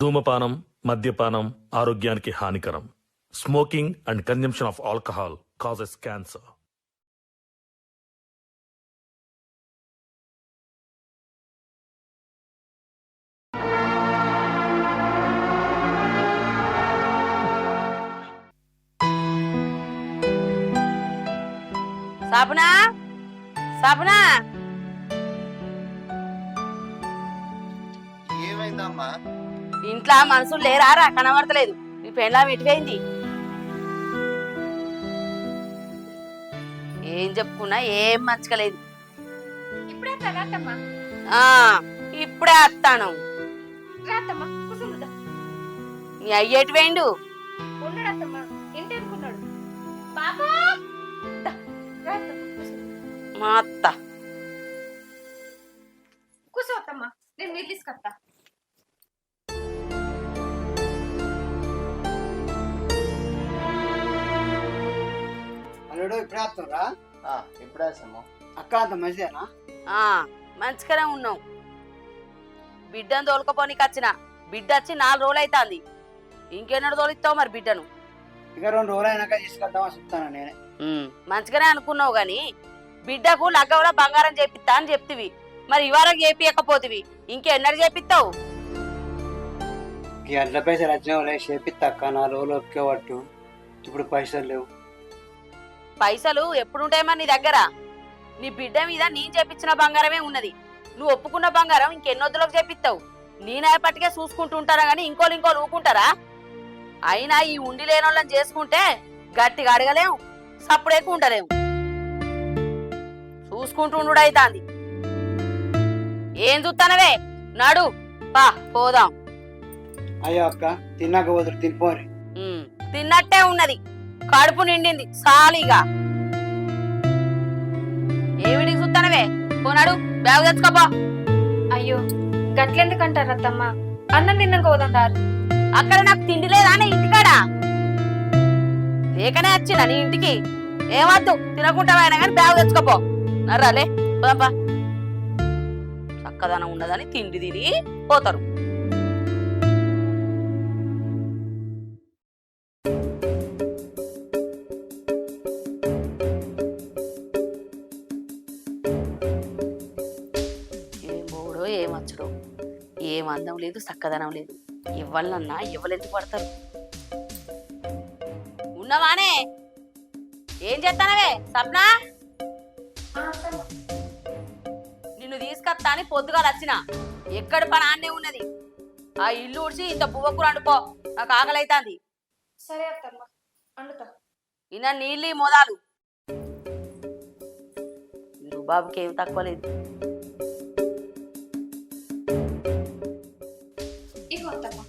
ధూమపానం, మద్యపానం ఆరోగ్యానికి హానికరం. Smoking and consumption of alcohol causes cancer. Sapna Sapna ఏమైందమ్మా? ఇంట్లో మనుషులు లేరారా? కనబడతలేదు. నీ పెళ్ళాం ఎటువైంది? ఏం చెప్పుకున్నా ఏం మంచకలేదు. ఇప్పుడే రాతమ్మా. ఇప్పుడే వస్తాను. రాతమ్మా కూర్చుందా. నీ అయ్య ఎటువైండు? ఉండడమ్మా, ఇంటి అనుకున్నాడు. బాబా మా అత్త కూర్చోవద్దమ్మా, నేను నీళ్ళు తీసుకొస్తా. అల్లుడు ఇప్పుడే వస్తుండ్రా? ఇప్పుడే వచ్చాము. అక్క అంత మంచిదేనా? మంచిగానే ఉన్నావు. బిడ్డను తోలుకపోనీకి వచ్చిన. బిడ్డ వచ్చి 4 రోజులు అవుతుంది. ఇంకెన్నడు తోలిస్తావు మరి బిడ్డను? ఇక 2 రోజులు అయినాక తీసుకొద్దామని చెప్తాను నేనే. మంచిగానే అనుకున్నావు గాని బిడ్డకు లగ్గవలో బంగారం చేపిస్తా అని చెప్తివి. మరి ఇవాళ చేపియకపోతివి, ఇంకెన్నడు చేపిస్తావు? ఈ అడ్ల పైసలు వచ్చిన చేపిస్తా అక్క. 4 రోజులు ఒక్కేవట్టు. ఇప్పుడు పైసలు లేవు. పైసలు ఎప్పుడుంటాయి మరి నీ దగ్గర? నీ బిడ్డ మీద నేను చేపించిన బంగారమే ఉన్నది. నువ్వు ఒప్పుకున్న బంగారం ఇంకెన్నొద్దులోకి చేపిస్తావు? నేనేపటికే చూసుకుంటూ ఉంటారా గాని ఇంకోళ్ళు ఊకుంటారా? అయినా ఈ ఉండి లేని వాళ్ళని చేసుకుంటే గట్టిగా అడగలేము, సప్పుడేకు ఉండలేము. చూసుకుంటూ ఉండుడైతాంది. ఏం చూస్తానవే? నడు పా పోదాం. అయ్యో అక్క, తిన్నాక వదులు తినిపోని. తిన్నట్టే ఉన్నది, కడుపు నిండింది సాలిగా. ఏమిటికి చూస్తానవే? పోనాడు, బ్యాగ్ తెచ్చుకోపో. అయ్యో గట్లెందుకంటారు అత్తమ్మా? అన్నం తిన్నాక పోదాం దారు. అక్కడ నాకు తిండి లేదా ఇంటికాడ? లేకనే వచ్చిన నీ ఇంటికి. ఏమద్దు, తినకుండా అయినా కానీ బ్యాగ్ తెచ్చుకోపో. నర్రాలే పోదాంపా. చక్కదనం ఉన్నదని తిండి తిని పోతారు. ఏం పోడో ఏమచ్చడో, ఏం అందం లేదు, చక్కదనం లేదు. ఇవ్వాలన్నా ఇవ్వలేందుకు పడతారు. ఉన్నవానే? ఏం చేస్తానవే సప్నా? నిన్ను తీసుకొస్తా అని పొద్దుగాల వచ్చిన. ఎక్కడి పని ఆన్నే ఉన్నది. ఆ ఇల్లు ఉడిచి ఇంత బువ్వకూర అండుకో, నాకు ఆకలి అవుతుంది. సరే అత్తమ్మా, అండుతా. ఇన్న నీళ్ళు మోదాలు. బాబుకి ఏం తక్కువ లేదు. ఇగో అత్తమ్మా.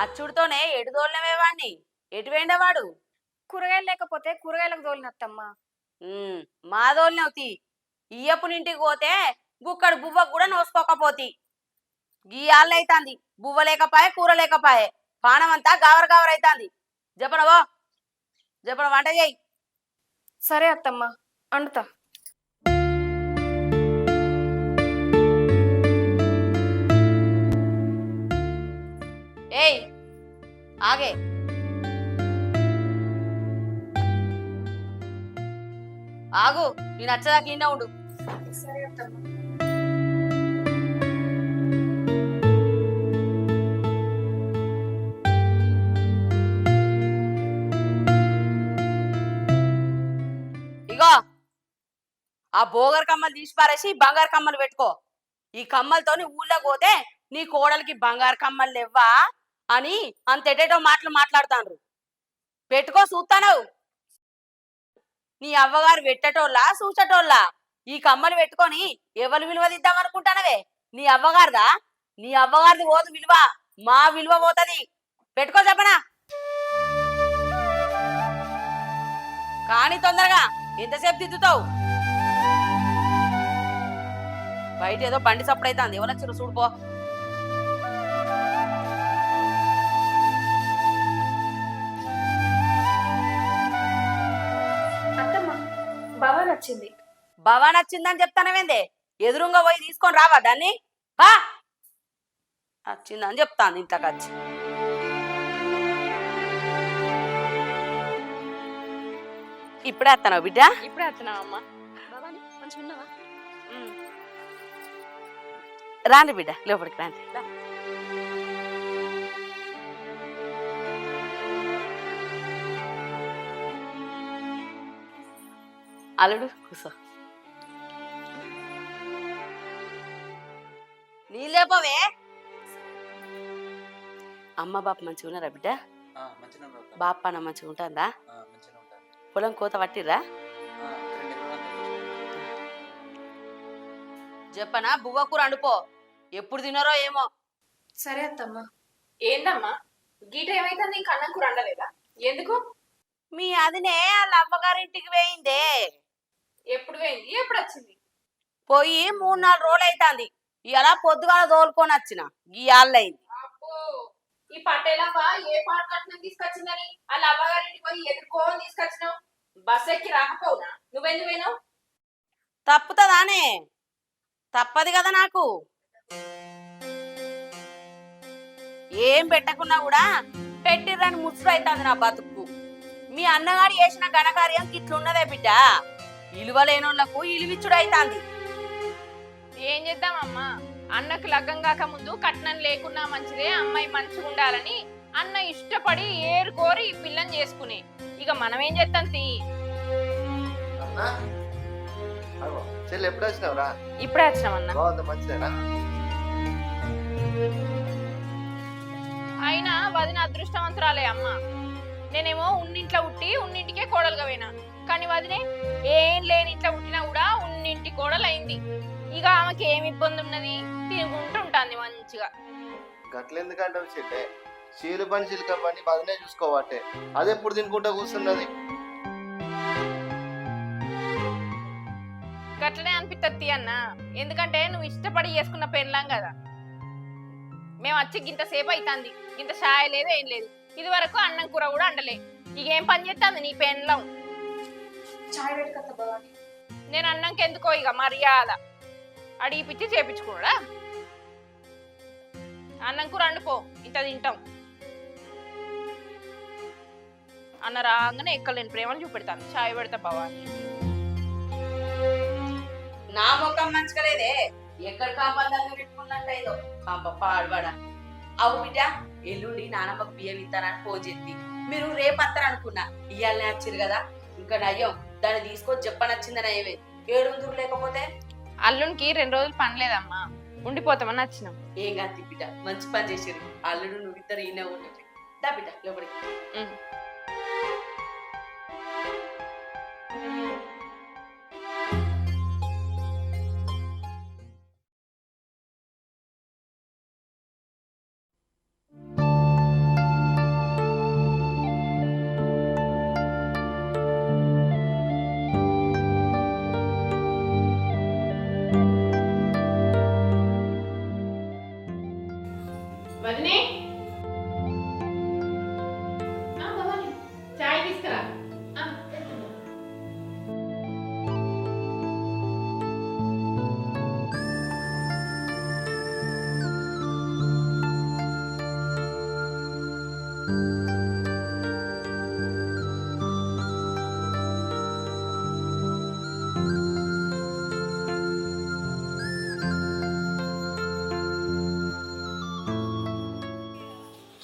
అచ్చుడితోనే ఎటు తోలినవేవాడిని? ఎటు వేండవాడు? కూరగాయలు లేకపోతే కూరగాయలకు తోలినత్తమ్మా. మా తోలినవుతి. ఇయ్యపునింటికి పోతే గుక్కడు బువ్వ కూడా నోసుకోకపోతి. గీయాళ్ళైతాంది. బువ్వ లేకపాయే, కూర లేకపాయే. పానమంతా గావర గావర అవుతాంది. జపనవో, జపన వంట చేయి. సరే అత్తమ్మా, అండుతా. ఏయ్ ఆగే. ఆగు, నేను నచ్చదాకా ఈయన ఉండు. సరే అత్తమ్మా. ఇగో ఆ బోగర్ కమ్మలు తీసి పారేసి బంగారు కమ్మలు పెట్టుకో. ఈ కమ్మలతోని ఊళ్ళో పోతే నీ కోడలికి బంగారు కమ్మలు లేవ్వా, అని అంతెటేటో మాటలు మాట్లాడుతాండ్రు. పెట్టుకో చూస్తాను. నీ అవ్వగారు పెట్టటోళ్ళ చూచటోళ్ళ ఈ కమ్మలు పెట్టుకొని ఎవరు విలువదిద్దాం అనుకుంటానవే? నీ అవ్వగారిదా? నీ అవ్వగారిది పోదు విలువ, మా విలువ పోతుంది. పెట్టుకో చెప్పనా? కానీ తొందరగా, ఎంతసేపు దిద్దుతావు? బయట ఏదో బండి సప్పుడైతుంది, ఎవరు వచ్చారు చూడుపో. అత్తమ్మ బాగా నచ్చింది. బావా నచ్చిందని చెప్తానవేందే? ఎదురుగా పోయి తీసుకొని రావా దాన్ని? హా వచ్చిందని చెప్తాను ఇంతకు వచ్చి. ఇప్పుడే వస్తాను బిడ్డ. ఇప్పుడే వస్తున్నావు అమ్మ. బాబాని మంచిగా ఉన్నావా? రాండి బిడ్డ, లోపలికి రాండి. అల్లుడు కూసో. నీళ్ళేపోవే. అమ్మ బాప మంచిగా ఉన్నారా బిడ్డ? మంచిగా బాప అన్న మంచిగా ఉంటుందా? మంచిగా ఉంటాను. పొలం కోత పట్టిర్రా? చెప్పనా? బువ్వ కూర అండుపో. ఎప్పుడు తిన్నారో ఏమో. సరే అత్తమ్మ. ఏందమ్మా గీట ఏమైతుంది? ఇంక అన్నం కూర అండలేదా? ఎందుకు? మీ అదినే వాళ్ళ అవ్వగారింటికి వేయిందే. ఎప్పుడు పోయింది? ఎప్పుడు వచ్చింది? పోయి 3-4 రోజులు అవుతుంది. ఇలా పొద్దుగాల తోలుకొని వచ్చిన గీయాళ్ళయింది. అబ్బో, ఈ పట్టేలవ్వ ఏ పాట కట్నం తీసుకొచ్చిందని వాళ్ళ అవ్వగారింటికి పోయి ఎదుర్కోని తీసుకొచ్చినావు. బస్ ఎక్కి రాకపోవునా? నువ్వెందుకు పోయినావు? తప్పుతుందానే? తప్పదు కదా నాకు. ఏం పెట్టకున్నా కూడా పెట్టిర్రని ముసురు అవుతుంది నా బతుకు. మీ అన్నగారు చేసిన ఘనకార్యం ఇట్లున్నదే బిడ్డ. ఇలువ లేనోళ్లకు ఇలువిచ్చుడు అవుతుంది. ఏం చేద్దామమ్మా, అన్నకు లగ్గం కాక ముందు కట్నం లేకున్నా మంచిదే, అమ్మాయి మంచిగా ఉండాలని అన్న ఇష్టపడి ఏరుకోరి ఈ పిల్లని చేసుకునే. ఇక మనం ఏం చేస్తాం తీ. చెల్లి ఎప్పుడు వచ్చినావురా? ఇప్పుడే వచ్చినామన్నా. బాగుంది, మంచిదేనా? అయినా వదిన అదృష్టవంతురాలే అమ్మ. నేనేమో ఉన్నింట్లో ఉట్టి ఉన్నింటికే కోడలుగా పోయినా, కానీ వదినే ఏం లేని ఇంట్లో పుట్టినా కూడా ఉన్నింటి కోడలు అయింది. ఇక ఆమెకి ఏమి ఇబ్బంది ఉన్నది? తినుకుంటూ ఉంటుంది మంచిగా. గట్లెందుకంటే చెల్లె, చీలు పని చిలుక పని బదనే చూసుకోవట్టే. అది ఎప్పుడు తినుకుంటా కూర్చున్నది. గట్లనే అనిపిస్తుంది అన్న, ఎందుకంటే నువ్వు ఇష్టపడి చేసుకున్న పెళ్ళాం కదా. మేము వచ్చి గింత సేపు అవుతుంది, ఇంత షాయ లేదు ఏం లేదు. ఇది వరకు అన్నం కూర కూడా అండలే. ఇక ఏం పని చేస్తుంది నీ పెళ్ళం? చాయ్ పెట్టుకొస్తా బాబాని. నేను అన్నంకి ఎందుకో ఇక మర్యాద అడిగి పిచ్చి చేపించుకోడా. అన్నం కూర అండుకో, ఇంత తింటాం. అన్న రాగానే ఎక్కలేని ప్రేమను చూపెడతాను. చాయ్ పెడతా భవాని. నా ముఖం మంచిగా లేదే, ఎక్కడ కాంపందంగా పెట్టుకున్నట్టయిదో కాంప పాడబడా. అవు బిడ్డ, ఎల్లుండి నానమ్మకు బియ్యం ఇస్తానని పోజెత్తి మీరు రేపత్తరు అనుకున్నా. ఇయ్యాలనే వచ్చిరు కదా, ఇంకా నయ్యం దాన్ని తీసుకొని చెప్పనొచ్చిందని అయ్యవే. 7 లేకపోతే అల్లునికి 2 రోజులు పని లేదమ్మా, ఉండిపోతామని వచ్చినాం. ఏం కాదు బిడ్డ, మంచి పని చేసిరు. అల్లుడు నువ్వు ఇద్దరు ఈయన ఉంటుంది. దా బిడ్డ లోపలికి. వదినే, చాయ్ తీసుకురా.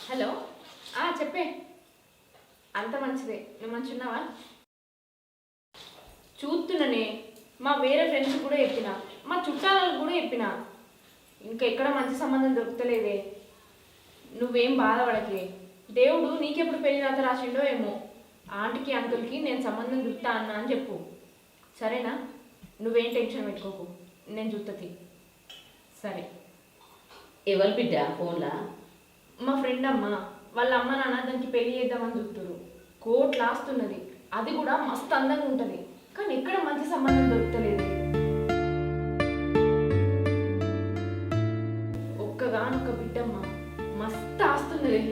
హలో, చెప్పే. అంత మంచిదే, నువ్వు మంచున్నావా? చూస్తున్నానే, మా వేరే ఫ్రెండ్స్ కూడా చెప్పిన, మా చుట్టాలకు కూడా చెప్పిన. ఇంకా ఎక్కడ మంచి సంబంధం దొరుకుతలేదే. నువ్వేం బాధపడకే, దేవుడు నీకెప్పుడు పెళ్లి రాత రాసిండో ఏమో. ఆంటీకి అంకుల్కి నేను సంబంధం చూస్తా అన్నా అని చెప్పు, సరేనా? నువ్వేం టెన్షన్ పెట్టుకోకు, నేను చూస్తుంది. సరే. ఎవరు బిడ్డ ఫోన్లా? మా ఫ్రెండ్ అమ్మ, వాళ్ళ అమ్మ నాన్న దానికి పెళ్లి చేద్దామని చూస్తున్నారు. కోట్లు ఆస్తున్నది, అది కూడా మస్తు అందంగా ఉంటుంది, కానీ ఎక్కడ మంచి సంబంధం దొరుకుతలేదు. ఒక్కగానొక్క బిడ్డమ్మ, మస్తు ఆస్తున్నది.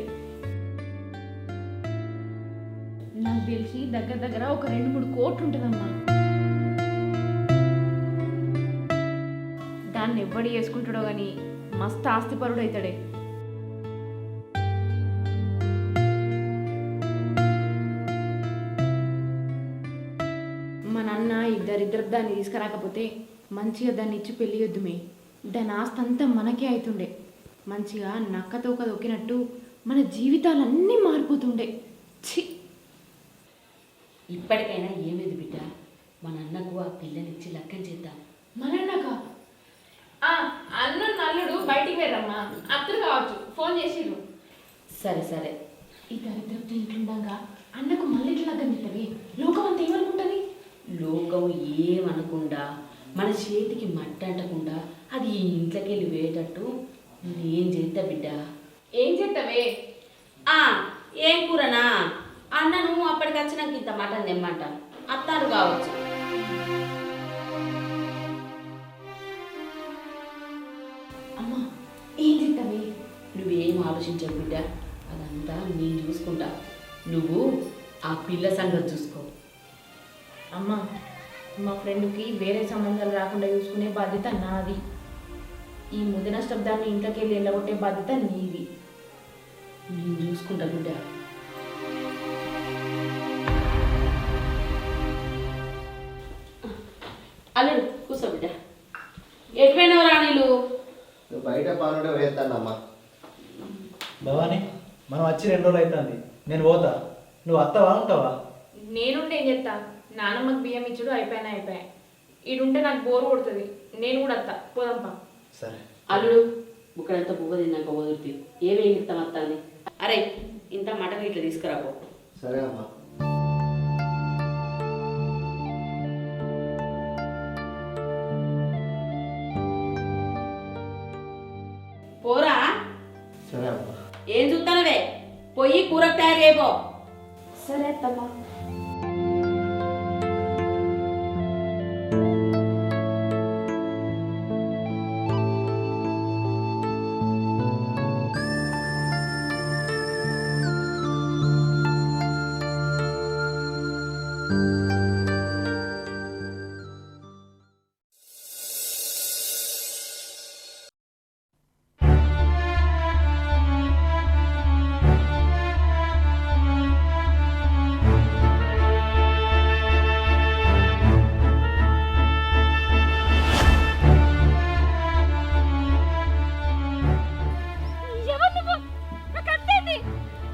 నాకు తెలిసి దగ్గర దగ్గర ఒక 2-3 కోట్లు ఉంటుందమ్మా. దాన్ని ఎవ్వడు చేసుకుంటాడో కానీ మస్తు ఆస్తిపరుడు అవుతాడే. మా నాన్న ఇద్దరు దాన్ని తీసుకురాకపోతే మంచిగా దాన్ని ఇచ్చి పెళ్లి చేద్దుమే. దాని ఆస్తి అంతా మనకే అవుతుండే. మంచిగా నక్కతో దొక్కినట్టు మన జీవితాలన్నీ మారిపోతుండే. ఛీ, ఇప్పటికైనా ఏమేది బిడ్డ, మన అన్నకు ఆ పిల్లనిచ్చి లగ్గం చేద్దాం. మన అన్నకా? అన్న నల్లుడు బయటికి వెళ్ళమ్మా, అత్తరు కావచ్చు, ఫోన్ చేసిర్రు. సరే సరే. ఈ దరిద్రపు ఇంట్లుండగా అన్నకు మళ్ళీ ఇట్లా లగ్గం చేస్తావి, లోకం అంతా ఏమనుకుంటుంది? లోకం ఏమనకుండా, మన చేతికి మట్టి అంటకుండా అది ఈ ఇంట్లోకి వెళ్ళి వేయటట్టు నేను చేద్దా బిడ్డ. ఏం చేస్తావే? ఏం కూరనా? అన్నను అప్పటికి వచ్చినాక ఇంత మటన్ తెమ్మంట, అత్తారు కావచ్చు. అమ్మా, ఏం చేస్తావే? నువ్వేం ఆలోచించవు బిడ్డ, అదంతా నేను చూసుకుంటా. నువ్వు ఆ పిల్ల సంగతి చూసుకో. అమ్మా, మా ఫ్రెండ్కి వేరే సంబంధాలు రాకుండా చూసుకునే బాధ్యత నాది. ఈ ముదిన శబ్దాన్ని ఇంట్లోకి వెళ్ళి వెళ్ళగొట్టే బాధ్యత నీది. నేను చూసుకుంటా బిడ్డ. అల్లుడు కూర్చో బిడ్డ. ఎటుపోయినావు రాణిలు? నువ్వు బయట పనుంటే వేస్తానమ్మా. భవాని, మనం వచ్చి 2 రోజులు అవుతుంది. నేను పోతా, నువ్వు అత్తవా ఉంటావా? నేనుంటే ఏం చేస్తా? నానమ్మకి బియ్యం ఇచ్చుడు అయిపోయినా. ఈడుంటే నాకు బోరు కొడుతుంది, నేను కూడా అత్త. పోదాంపా. సరే. అల్లుడు బుక్కడంతా పువ్వు తిన్నాక వదులుతుంది. ఏమేమి ఇస్తాం అత్తాన్ని? అరే ఇంత మటన్ ఇట్లా తీసుకురాపో. సరే అమ్మా. పోరా. సరే అమ్మా. ఏం చూస్తానవే, పోయి కూర తయారు చేయబో. సరే అత్తమ్మా.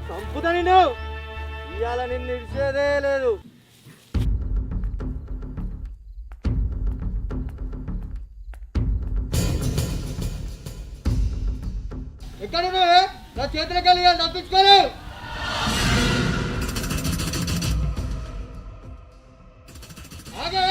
చంపుతా నిన్ను, ఇవాళ నిన్ను ఇడిచేదే లేదు. ఎక్కడ నా చేతులకి వెళ్ళి తప్పించుకోరు. ఆగే.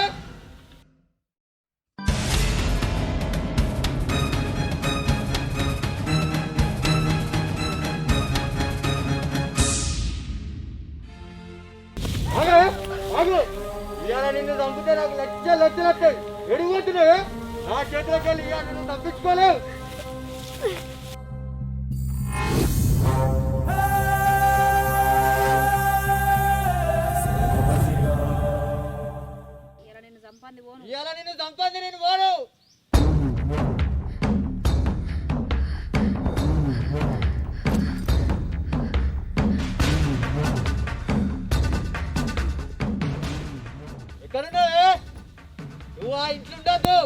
ఇవాళ నిన్ను చంపితే నాకు లక్షలు వస్తాయి. ఎడిగిపోతున్నావు, నా చేతిలోకి వెళ్ళి ఇవాళ నిన్ను తప్పించుకోలేవు. ఇవాళ నిన్ను చంపంది నేను పోను. ఎక్కడున్నావే? నువ్వు ఆ ఇంట్లో ఉండద్దు.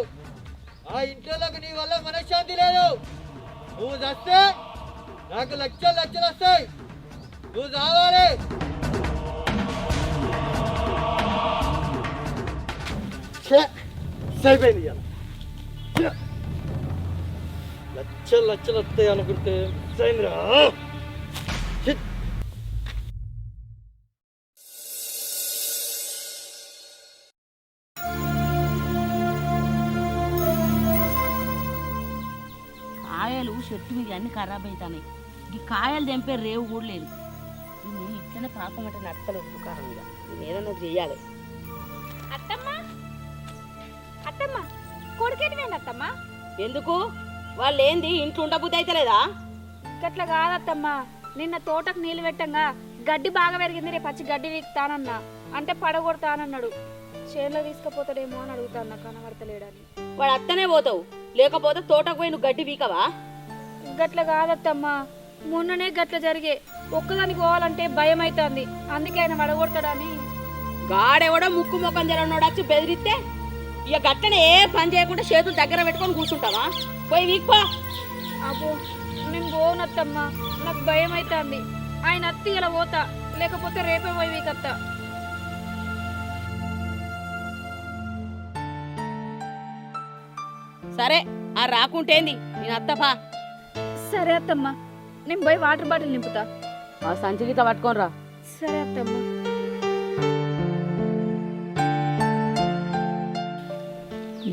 ఆ ఇంట్లోకి నీ వల్ల మనశ్శాంతి లేదు. నువ్వు చస్తే నాకు లక్షలు వస్తాయి. నువ్వు చావాలి. అయిపోయింది. లక్షలు లక్షలు వస్తాయి అనుకుంటే సైంద్రా కాయలు చెట్టు మీద అన్ని ఖరాబ్ అవుతాయి. ఈ కాయలు తెంపే రేవు కూడా లేదు. దీన్ని ఇట్లనే పాపమంటే నత్తలు దుకారం ఇక దీన్ని ఏదైనా చెయ్యాలి. అత్తమ్మ అత్తమ్మ కొడుకేటివేండి అత్తమ్మ? ఎందుకు వాళ్ళు ఏంది ఇంట్లో ఉండబుద్ధి అయితే లేదా? గట్ల కాదత్తమ్మ, నిన్న తోటకు నీళ్లు పెట్టంగా గడ్డి బాగా పెరిగింది, రేపు పచ్చి గడ్డి వీక్తానన్నా అంటే పడగొడతానన్నాడు. చేనులో తీసుకుపోతాడేమో అని అడుగుతాను, కనబడతలేడని. వాడు అత్తనే పోతావు, లేకపోతే తోటకు పోయి నువ్వు గడ్డి వీకవా? గట్ల కాదత్తమ్మ, మొన్ననే గట్ల జరిగే. ఒక్కదానికి పోవాలంటే భయం అవుతుంది, అందుకే ఆయన పడగొడతాడని. గాడెవడో ముక్కు ముఖం జరగనోడు వచ్చి బెదిరిస్తే ఇక గట్లనే ఏ పని చేయకుండా చేతులు దగ్గర పెట్టుకొని కూర్చుంటావా? పోయి వీక్పో. అబ్బో నేను పోనత్తమ్మ, నాకు భయం అవుతుంది. ఆయన అత్తి ఇలా పోతా, లేకపోతే రేపే పోయి వీకత్తా. సరే ఆ రాకుంటేంది, నేను అత్తపా. సరే అత్తమ్మ, నేను పోయి వాటర్ బాటిల్ నింపుతా. ఆ సంచిలిత పట్టుకోనరా. సరే అత్తమ్మ.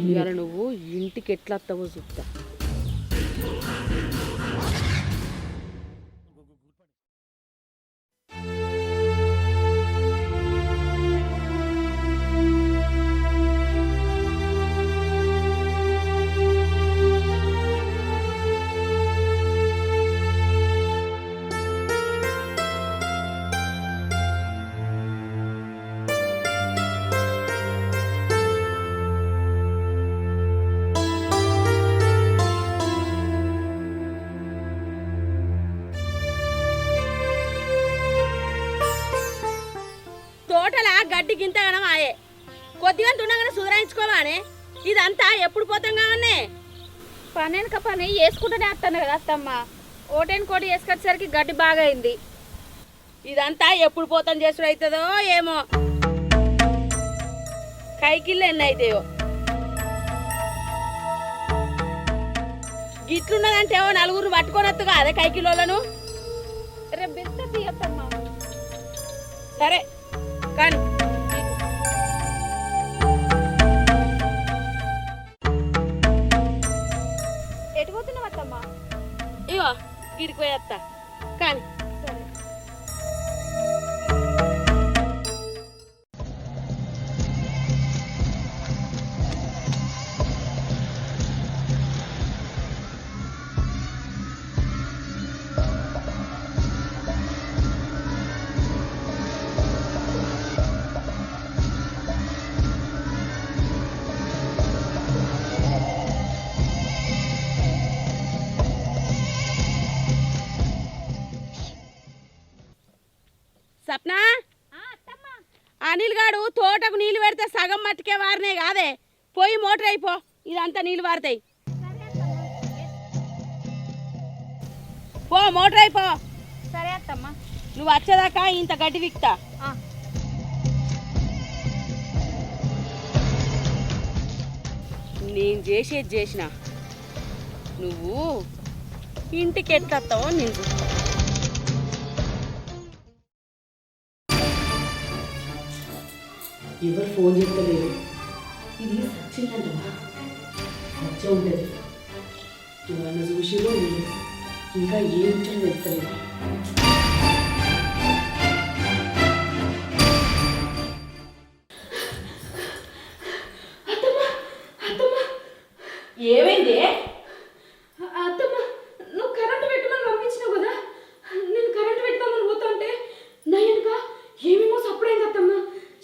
ఇవాళ నువ్వు ఇంటికి ఎట్లా వస్తావో చూస్తా. తోటలా గడ్డి గింతగనం ఆయే, కొద్దిగా ఉండగానే సుధరాయించుకోవానే. ఇదంతా ఎప్పుడు పోతాం కావన్నే? పని వెనక పని వేసుకుంటూనే వస్తాను కదా అత్తమ్మ. ఓటేని కోటి వేసుకొచ్చేసరికి గడ్డి బాగా అయింది. ఇదంతా ఎప్పుడు పోతాం చేసుడు అవుతుందో ఏమో, కైకిళ్ళు ఎన్ని అవుతాయో. గిట్లున్నదంటే ఓ నలుగురు పట్టుకోనొత్తుగా అదే కైకిలోలను. రేపు బిస్త తీయత్తమ్మ. సరే కానీ ఎటు పోతున్నావు అత్తమ్మ? ఇగో గిడికి పోయేస్తా కానీ. సరే. సప్న, అనిల్ గాడు తోటకు నీళ్ళు పెడితే సగం మట్టుకే వారినే కాదే, పోయి మోటర్ అయిపో, ఇదంతా నీళ్ళు వారుతాయి. పో మోటర్ అయిపో. సరే అత్తమ్మ. నువ్వు వచ్చేదాకా ఇంత గడ్డి విక్తా. నేను చేసేది చేసిన, నువ్వు ఇంటికి ఎట్లా వస్తావో నేను చూస్తా. ఎవరు ఫోన్ చేస్తలేరు, ఇది సచ్చిందంటవా? సచ్చ ఉంటుంది, ఎవరన్నా చూసిరో లేదు, ఇంకా ఏం చెప్తలేదు. ఏమైంది? అత్తమ్మ, నువ్వు కరెంటు పెట్టుమని పంపించినావు కదా, నేను కరెంటు పెడతామని పోతుంటే నా వెనుక ఏమేమో సప్పుడైంది అత్తమ్మ.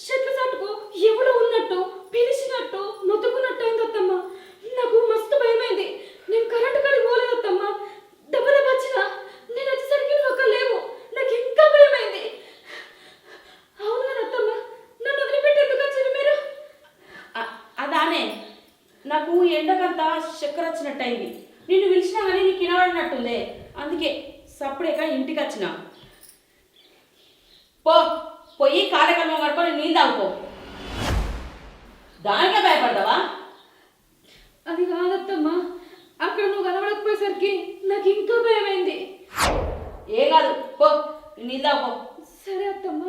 చెట్లు చట్టుకో ఎవడో ఉన్నట్టు పిలిచినట్టు నొత్తుకున్నట్టు అయింది అత్తమ్మ. నాకు మస్తు భయమైంది. నేను కరెంటు కాడికి పోలేదు అత్తమ్మ. దెబ్బ వచ్చిన నేను వచ్చేసరికి నువ్వు అక్కడ లేవు. నాకు ఇంకా భయమైంది. అవును కదా అత్తమ్మ, నన్ను వదిలిపెట్టి ఎందుకు వచ్చారు మీరు? అదానే, నాకు ఎండకంతా చక్కెర వచ్చినట్టయింది. నిన్ను పిలిచినా కానీ నీకు వినబడినట్టుందే, అందుకే సప్పుడేక ఇంటికి వచ్చిన. పోయి కాలకల్మం కడుకొని నీళ్ళు తాగుకో. దానికే భయపడ్డావా? అది కాదత్తమ్మ, అక్కడ నువ్వు కనబడకపోయేసరికి నాకు ఇంకా భయమైంది. ఏం కాదు పో, నీళ్ళు తాగు, పో. సరే అత్తమ్మ.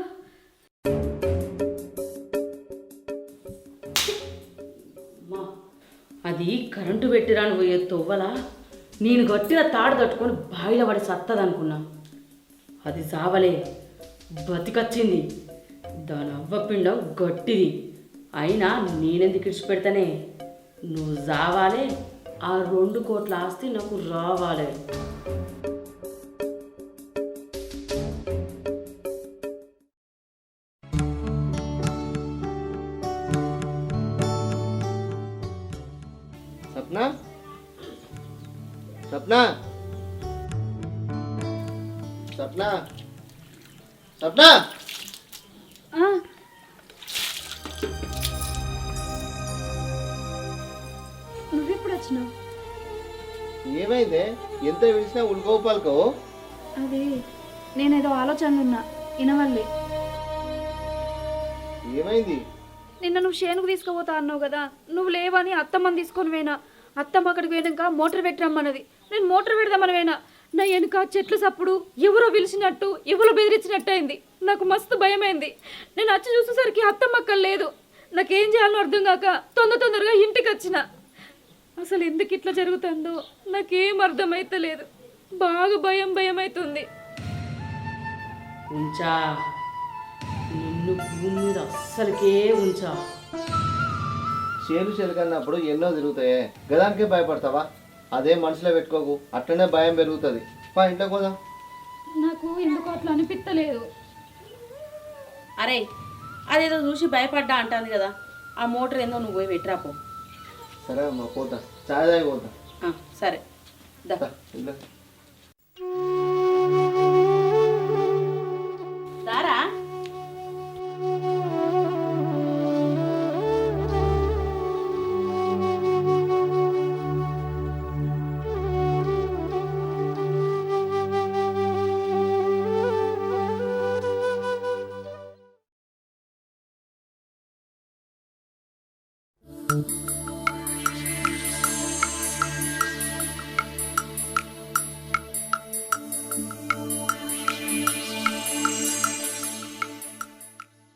అమ్మా, అది కరెంటు పెట్టిరాని పోయే తొవ్వలా నేను గట్టిగా తాడు తట్టుకొని బావిలో పడి సత్తదనుకున్నా. అది చావలే, బతికొచ్చింది. దాని అవ్వపిండం గట్టిది. అయినా నేనెందుకు ఇడిచిపెడతానే? నువ్వు చావాలే, ఆ 2 కోట్ల ఆస్తి నాకు రావాలి. సప్న సప్న సప్న సప్న నువ్వెప్పుడు వచ్చినావు? ఏమైందే? ఎంత పిలిచినా ఉల్కో పలుకో. అది నేనేదో ఆలోచనలు ఉన్నా వినవల్లే. ఏమైంది? నిన్న నువ్వు షేనుకు తీసుకుపోతా అన్నావు కదా, నువ్వు లేవని అత్తమ్మని తీసుకొని పోయినా. అత్తమ్మ అక్కడికి పోయినాక మోటార్ పెట్టరమ్మన్నది. నేను మోటార్ పెడదామని పోయినా. నా వెనుక చెట్లు సప్పుడు ఎవరో పిలిచినట్టు, ఎవరో బెదిరించినట్టు అయింది. నాకు మస్తు భయమైంది. నేను వచ్చి చూసేసరికి అత్తమ్మ అక్కడ లేదు. నాకేం చేయాలో అర్థం కాక తొందరగా ఇంటికి వచ్చిన. అసలు ఎందుకు ఇట్లా జరుగుతుందో నాకేం అర్థమైతలేదు. బాగా భయం అవుతుంది. ఉంచా, నిన్ను భూమి మీద అస్సలకే ఉంచా. చేలు చెలకన్నప్పుడు ఎన్నో తిరుగుతాయే, గదానికే భయపడతావా? అదే మనసులో పెట్టుకోకు, అట్లనే భయం పెరుగుతుంది. పా ఇంట్లో పోదాం. నాకు ఎందుకు అట్లా అనిపించలేదు. అరే, అదేదో చూసి భయపడ్డా అంటాను కదా, ఆ మోటార్ ఏందో నువ్వు పోయి పెట్టరాపో. సరే అమ్మా, పోతా. చాయ్ తాగి పోతా. సరే దా. ఇంట్లో దారా.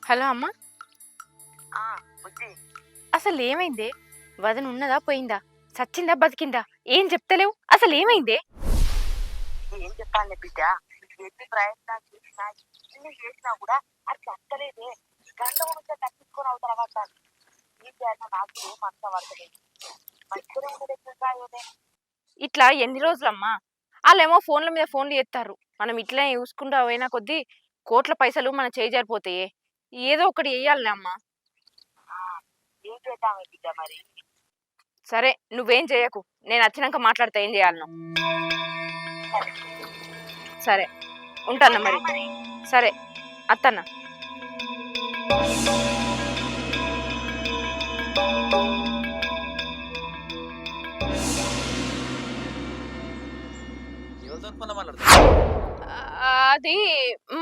హలో అమ్మ. అసలు ఏమైందే? వదన ఉన్నదా పోయిందా? చచ్చిందా బతికిందా? ఏం చెప్తలేవు? అసలు ఏమైందే? ఏం చెప్పాలి బిడ్డ, ఎన్ని ప్రయత్నాలు చేసినా ఎన్ని చేసినా కూడా అట్లా అత్తలేదే. గంట ఉంటే తప్పించుకొని అవుతారు పడతాను. ఈ చేత నాకు ఏం అంత పడతలేదు. మంచిగా ఉండేదే. ఇట్లా ఎన్ని రోజులమ్మా? వాళ్ళేమో ఫోన్ల మీద ఫోన్లు చేస్తారు. మనం ఇట్లా చూసుకుంటా పోయినా కొద్దీ కోట్ల పైసలు మన చేయి జారిపోతాయే. ఏదో ఒకటి వేయాలనే అమ్మా. ఏం చేద్దామే బిడ్డ మరి? సరే నువ్వేం చేయకు, నేను వచ్చినాక మాట్లాడతా ఏం చేయాలను. సరే ఉంటాను మరి. సరే అత్తన్నా. అది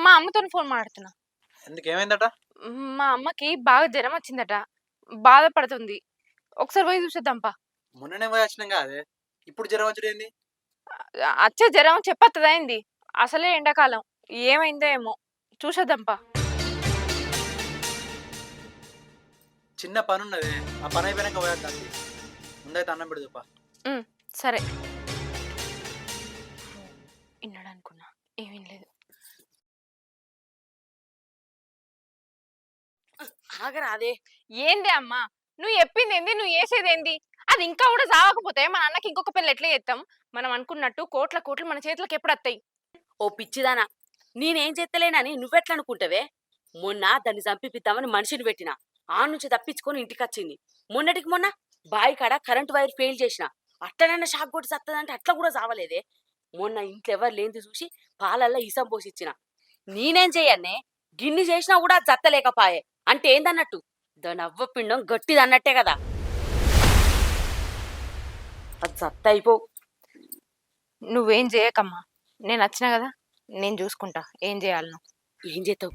మా అమ్మతో ఫోన్ మాట్లాడుతున్నా. ఎందుకు ఏమైందట? మా అమ్మకి బాగా జ్వరం వచ్చిందట, బాధపడుతుంది. ఒకసారి పోయి చూసేద్దాంపా. మొన్ననే పోయి వచ్చినాం కాదే, ఇప్పుడు జ్వరం వచ్చుడు ఏంది? అచ్చే జ్వరం చెప్పత్తదైంది. అసలే ఎండాకాలం, ఏమైందో ఏమో చూసేద్దాంపా. చిన్న పని ఉన్నది, ఆ పని అయిపోయినాక పోయేద్దాం. ముందైతే అన్నం పెడదుపా. సరే. విన్నాడు అనుకున్నా, ఏమీ లేదు. ఆగరాదే. ఏంది అమ్మా నువ్వు చెప్పింది ఏంది, నువ్వు చేసేది ఏంది? అది ఇంకా కూడా సాగకపోతే మన అన్నకి ఇంకొక పెళ్ళి ఎట్లా చేస్తాం? మనం అనుకున్నట్టు కోట్ల కోట్లు మన చేతులకు ఎప్పుడు వస్తాయి? ఓ పిచ్చిదానా, నేనేం చేస్తలేనని నువ్వెట్లా అనుకుంటావే? మొన్న దాన్ని చంపిపిద్దామని మనిషిని పెట్టిన, ఆ నుంచి తప్పించుకొని ఇంటికి వచ్చింది. మొన్నటికి మొన్న బావి కాడ కరెంటు వైర్ ఫెయిల్ చేసిన, అట్లనైనా షాక్ కొట్టి సత్తదంటే అట్లా కూడా చావలేదే. మొన్న ఇంట్లో ఎవరు లేనిది చూసి పాలల్లో ఇసం పోసిచ్చిన. నేనేం చెయ్యన్నే, గిన్ని చేసినా కూడా జత్తలేకపాయే. అంటే ఏందన్నట్టు? దాని అవ్వపిండం గట్టిదన్నట్టే కదా. అది జత్త అయిపో. నువ్వేం చేయకమ్మా, నేను వచ్చినా కదా, నేను చూసుకుంటా ఏం చేయాలను. ఏం చేస్తావు?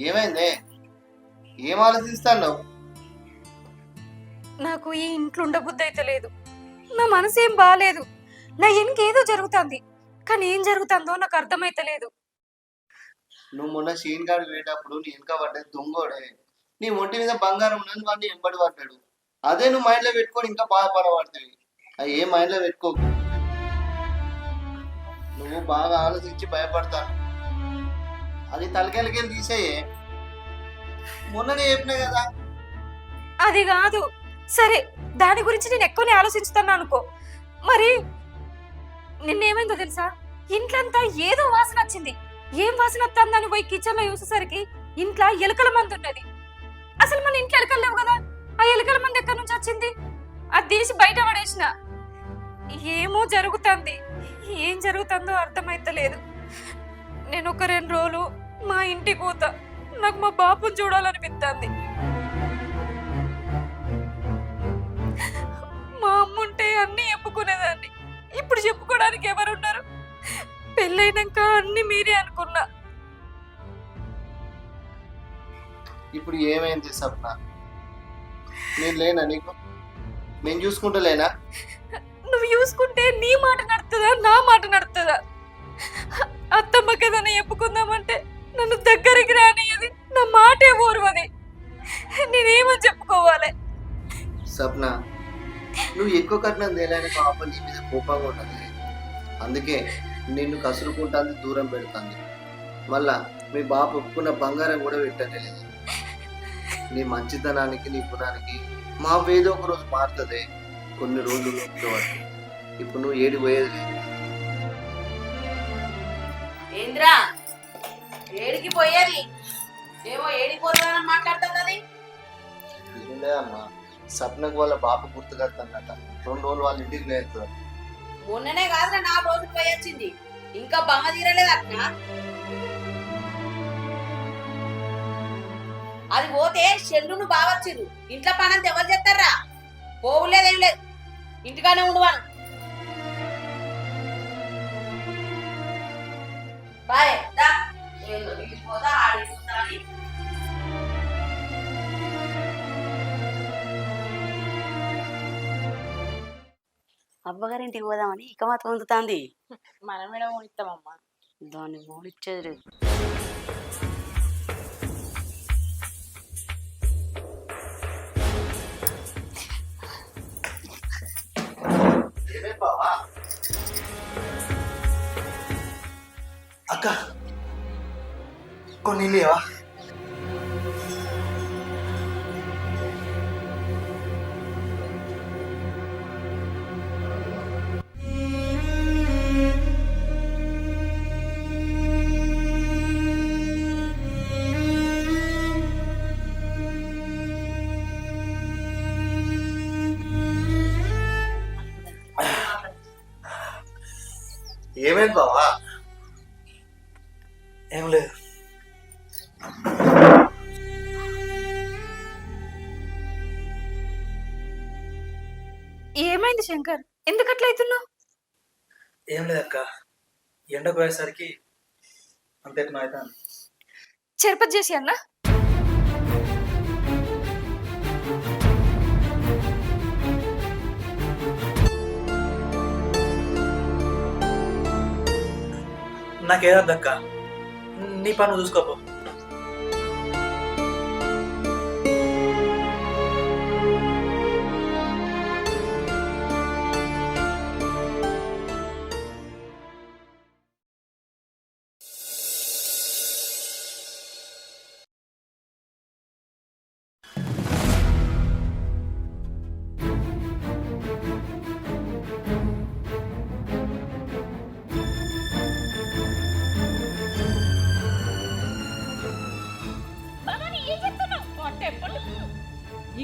ఏమైందే? ఏం ఆలోచిస్తాను? నాకు ఈ ఇంట్లో ఉండబుద్ధి అయితే లేదు. నా మనసు ఏం బాగాలేదు. నా ఇంకేదో జరుగుతుంది, కానీ ఏం జరుగుతుందో నాకు అర్థమైతలేదు. నువ్వు మొన్న షీన్ గాడు వేటప్పుడు నీ వెనక పడ్డది దొంగోడే. నీ ఒంటి మీద బంగారం ఉన్నది వాడిని వెంబడి పడ్డాడు. అదే నువ్వు మైండ్లో పెట్టుకొని ఇంకా బాధపడబడుతుంది. అవి ఏ మైండ్లో పెట్టుకోకు. నువ్వు బాగా ఆలోచించి భయపడతాను. అది తలకెళ్ళకెళ్ళి తీసేయే. మొన్ననే చెప్పినా కదా. అది కాదు. సరే, దాని గురించి నేను ఎక్కువనే ఆలోచించుతాను అనుకో. మరి నిన్నేమైందో తెలుసా? ఇంట్లంతా ఏదో వాసన వచ్చింది. ఏం వాసన వస్తుందని పోయి కిచెన్ లో చూసేసరికి ఇంట్లో ఎలుకల మందు ఉన్నది. అసలు మన ఇంట్లో ఎలుకలు లేవు కదా. ఆ ఎలుకల మంది ఎక్కడి నుంచి వచ్చింది? అది తీసి బయట పడేసిన. ఏమో జరుగుతుంది. ఏం జరుగుతుందో అర్థమైతలేదు. నేను ఒక 2 రోజులు మా ఇంటికి పోతా. నాకు మా బాపుని చూడాలనిపిస్తుంది. మా అమ్ముంటే అన్ని చెప్పుకునేదాన్ని. ఇప్పుడు చెప్పుకోవడానికి ఎవరున్నారు? పెళ్ళైనాక అన్ని మీరే అనుకున్నా. ఇప్పుడు ఏమైంది సప్న? నేను లేనా నీకు? నేను చూసుకుంటలేనా? నువ్వు చూసుకుంటే నీ మాట నడుతుందా, నా మాట నడుతుందా? అత్తమ్మ కదని చెప్పుకుందామంటే నన్ను దగ్గరికి రానియది. నా మాటే ఓర్వది. నేనేమని చెప్పుకోవాలి? సప్న, నువ్వు ఎక్కువ కట్నం తేలని పాప నీ మీద కోపంగా ఉన్నది. అందుకే నిన్ను కసురుకుంటాంది, దూరం పెడుతుంది. మళ్ళా మీ బాబు ఒప్పుకున్న బంగారం కూడా పెట్టనే లేదు. నీ మంచితనానికి, నీ గుణానికి మా ఏదో ఒక రోజు మారుతుంది. కొన్ని రోజులు ఇప్పుడు నువ్వు ఏడి పోయేది లేదు. ఏంద్రా ఏడికి పోయేది? ఏమో ఏడిపోతుందని మాట్లాడుతుంది. అమ్మా, సప్నకు వాళ్ళ బాబు గుర్తుకొస్తుందట. 2 రోజులు వాళ్ళ ఇంటికి వేస్తారు. మొన్ననే కాదురా 4 రోజులు పోయి వచ్చింది. ఇంకా బంగ తీరలేదు అట్లా. అది పోతే చెల్లును బావచ్చిరు. ఇంట్లో పనంతా ఎవరు చేస్తారా? పోవులేదేం లేదు. ఇంటికానే ఉండవాను. బాయ్ దా. ఏదో వెళ్ళిపోతా ఆడిపోతా అని. అబ్బగారింటికి పోదామని ఇక మాత్రం పొందుతాంది. మనం కూడా పోనిస్తామమ్మా. దాన్ని మోడిచ్చేది లేదు. అక్క కొన్ని లేవా? ఏమేంటి బావా? ఏం లేదు. ఏమైంది శంకర్? ఎందుకు అట్లా అవుతున్నావు? ఏం లేదక్క, ఎండకు పోయేసరికి అంతే అవుతాను. చెరపతి చేసి అన్నా. నాకేదక్క, నీ పని చూసుకోపో.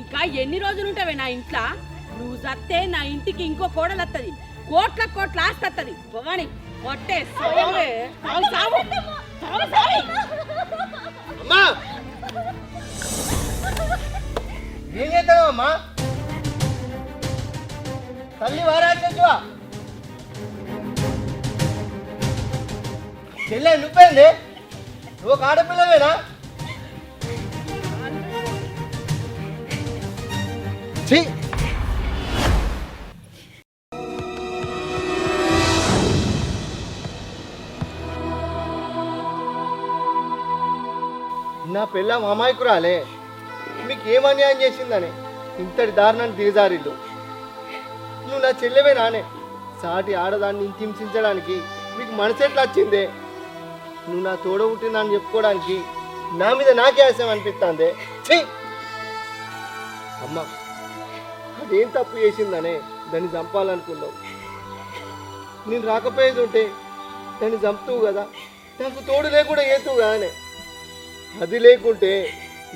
ఇంకా ఎన్ని రోజులు ఉంటావే నా ఇంట్లో? నువ్వు సత్తే నా ఇంటికి ఇంకో కోడలు వస్తుంది. కోట్ల ఆస్తి వస్తుంది. భవాని కొట్టే ఏం చేస్తావమ్మా? తల్లి వారాచా చెల్లె నువ్వేంది? నువ్వు ఒక ఆడపిల్లవేనా? ఛీ! నా పిల్ల అమాయకురాలే, మీకు ఏం అన్యాయం చేసిందని ఇంతటి దారుణాన్ని దిగజారిల్లు. నువ్వు నా చెల్లెవే నానే, సాటి ఆడదాన్ని హింసించడానికి మీకు మనసు ఎట్లా వచ్చిందే? నువ్వు నా తోడ పుట్టిందని చెప్పుకోవడానికి నా మీద నాకే ఆశయం అనిపిస్తుంది. ఛీ! అమ్మ, అదేం తప్పు చేసిందనే దాన్ని చంపాలనుకున్నావు. నేను రాకపోయేది ఉంటే దాన్ని చంపుతావు కదా, నాకు తోడు లేకుండా ఏతువు కదానే. అది లేకుంటే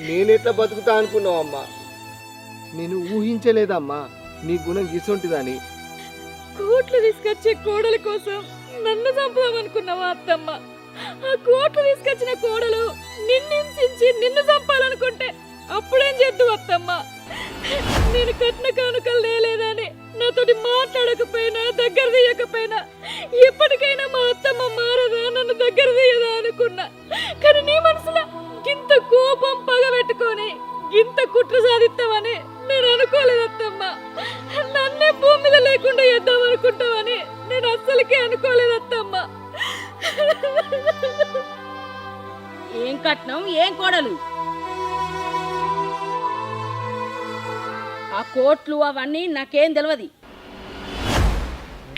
నేనెట్లా బతుకుతా అనుకున్నావు అమ్మా. నేను ఊహించలేదమ్మా నీ గుణం గిసొంటిదని. కోట్లు తీసుకొచ్చే కోడల కోసం నన్ను చంపుదామనుకున్నావా అత్తమ్మ? ఆ కోట్లు తీసుకొచ్చిన కోడలు నిన్ను హింసించి నిన్ను చంపాలనుకుంటే అప్పుడేం చేద్దు అత్తమ్మ? నేను కట్న కానుకలు లేదని నాతోటి మాట్లాడకపోయినా దగ్గర తీయకపోయినా ఎప్పటికైనా మా అత్తమ్మ మారదా, నన్ను దగ్గర తీయదా అనుకున్నా. కానీ నీ మనసులో గింత కోపం పగ పెట్టుకొని గింత కుట్ర సాధిస్తావని నేను అనుకోలేదు అత్తమ్మ. నన్నే భూమి మీద లేకుండా చేద్దాం అనుకుంటావని నేను అస్సలకే అనుకోలేదు అత్తమ్మ. ఏం కట్నం, ఏం కోడలు? ఆ కోట్లు అవన్నీ నాకేం తెలియదు.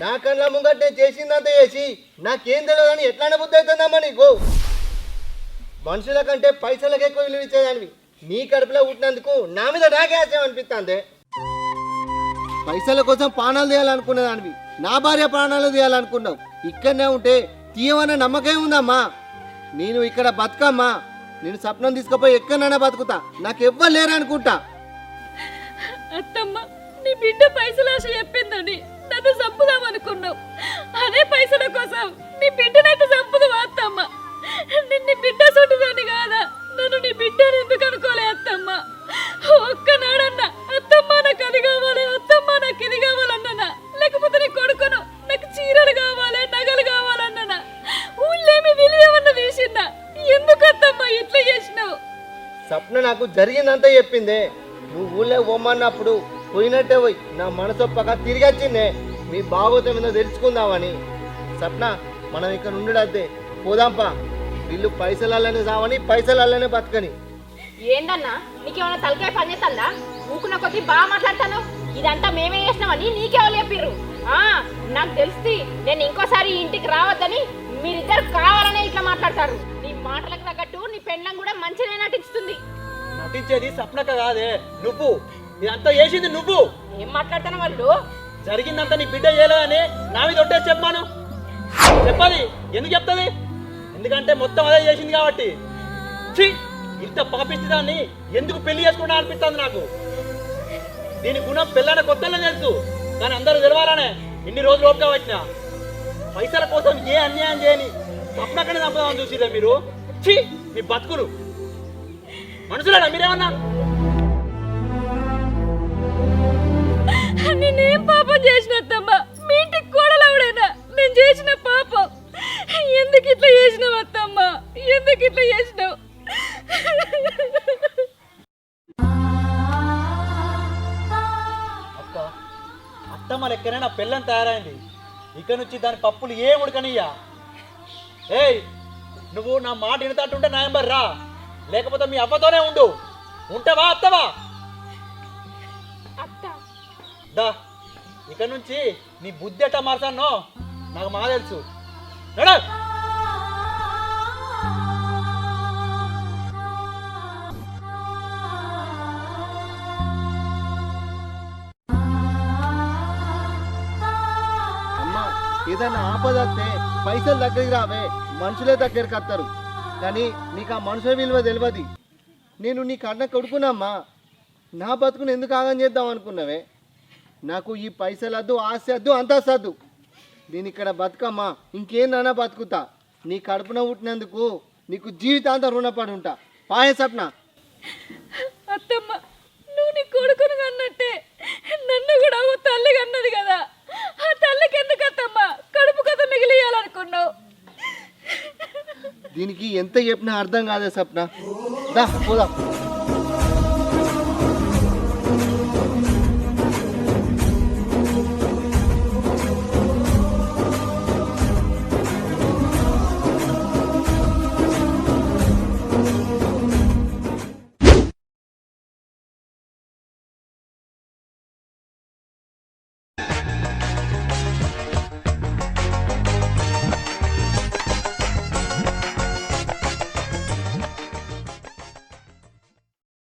నా కళ్ళ ముంగట్నే చేసిందంత చేసి నాకేం తెలియదని ఎట్లా బుద్ధి అవుతుందమ్మా నీకు? మనుషుల కంటే పైసలకు ఎక్కువ విలువ ఇచ్చేదానివి. నీ కడుపులో పుట్టినందుకు నా మీద నాకే ఆశయం అనిపిస్తుంది. పైసల కోసం ప్రాణాలు తీయాలనుకునేదానివి, నా భార్య ప్రాణాలు తీయాలనుకున్నావు. ఇక్కడనే ఉంటే తీయమన్న నమ్మకం ఉందమ్మా. నేను ఇక్కడ బతుకమ్మా, నేను స్వప్నం తీసుకుపోయి ఎక్కడైనా బతుకుతా, నాకు ఎవ్వరు లేరు అనుకుంటా. అత్తమ్మ, నీ బిడ్డ పైసల ఆశ చెప్పిందని నన్ను చంపుదాం అనుకున్నావు. అదే పైసల కోసం నీ బిడ్డనైతే చంపుదావా అత్తమ్మ? నిన్ను బిడ్డ చుట్టుదాన్ని కాదా, నన్ను నీ బిడ్డని ఎందుకు అనుకోలే అత్తమ్మ? ఒక్కనాడన్నా అత్తమ్మ నాకు అది కావాలి, అత్తమ్మ నాకు ఇది కావాలన్నానా? లేకపోతే నీ కొడుకును నాకు చీరలు కావాలి, నగలు కావాలన్నానా? ఊళ్ళేమి విలువేమన్నా తీసిందా? ఎందుకు అత్తమ్మ ఇట్లా చేసినావు? స్వప్న నాకు జరిగిందంతా చెప్పిందే. నువ్వు ఊళ్ళో పోమన్నప్పుడు పోయినట్టే పోయి నా మనసు ఒప్పక తిరిగి వచ్చిందే మీ బాగోతం మీద తెలుసుకుందామని. స్వప్న, మనం ఇక్కడ ఉండడద్దే, పోదాంపా. వీళ్ళు పైసలల్లనే సావని, పైసలల్లనే బతకని. ఏందన్నా నీకేమైనా తలకాయ పని చేస్తుందా? ఊకున్న కొద్ది బాగా మాట్లాడతాను. ఇదంతా మేమే చేసినామని నీకెవరు చెప్పిర్రు? నాకు తెలిసి నేను ఇంకోసారి ఈ ఇంటికి రావద్దని మీరిద్దరు కావాలనే ఇట్లా మాట్లాడతారు. నీ మాటలకు తగ్గట్టు నీ పెండ్లం కూడా మంచిగా నటిస్తుంది. నటించేది స్వప్నక కాదే, నువ్వు. ఇదంతా చేసింది నువ్వు. ఏం మాట్లాడతాను వాళ్ళు? జరిగిందంతా నీ బిడ్డ చేయలేదని నా మీద ఒట్టేసి చెప్పాను. చెప్పాలి, ఎందుకు చెప్తుంది? ఎందుకంటే మొత్తం అదే చేసింది కాబట్టి. ఛీ, ఇంత పాపిష్టి దాన్ని ఎందుకు పెళ్లి చేసుకున్నా అనిపిస్తుంది నాకు. దీని గుణం పెళ్ళైన కొత్తలో తెలుసు, కానీ అందరూ తెలవాలనే ఇన్ని రోజులు ఓపిక వచ్చిన. పైసల కోసం ఏ అన్యాయం చేయని స్వప్నకనే చంపుదామని చూసిరా మీరు. ఛీ, మీ బతుకులు మనుషులేనా మీరేమన్నా? నేనేం పాపం చేసినత్తమ్మా? మీ ఇంటికి కోడలవుడేనా నేను చేసిన పాపం? ఎందుకు ఇట్లా చేసినావు అత్తమ్మా? ఎందుకు ఇట్లా చేసినావు? అక్క, అత్తమ్మ లెక్కనే నా పెళ్ళని తయారైంది. ఇక నుంచి దాని పప్పులు ఏం ఉడకనియ్యా. ఏయ్, నువ్వు నా మాట వినతట్టుంటే నయంబర్ రా, లేకపోతే మీ అవ్వతోనే ఉండు. ఉంటావా అత్తవా? దా, ఇక నుంచి నీ బుద్ధి ఎట్టా మార్చానో నాకు మా తెలుసు. నడు. అమ్మా, ఏదైనా ఆపదస్తే పైసలు దగ్గరికి రావే, మనుషులే దగ్గరికి వస్తారు. కానీ నీకు ఆ మనుషుల విలువ తెలియదు. నేను నీ కన్న కొడుకునమ్మా, నా బతుకుని ఎందుకు ఆగం చేద్దాం అనుకున్నావే? నాకు ఈ పైసలు వద్దు, ఆశ వద్దు, అంతస్తు వద్దు. నేను ఇక్కడ బతుకమ్మా, ఇంకేందన్నా బతుకుతా. నీ కడుపున పుట్టినందుకు నీకు జీవితాంతం రుణపడి ఉంటా. పాయే స్వప్న. అత్తమ్మ, నువ్వు నీ కొడుకును కన్నట్టే నన్ను కూడా ఓ తల్లి కన్నది కదా. ఆ తల్లికి ఎందుకు అత్తమ్మ కడుపు కథ మిగిలియాలనుకున్నావు? దీనికి ఎంత చెప్పినా అర్థం కాదే స్వప్న. దా పోదాం.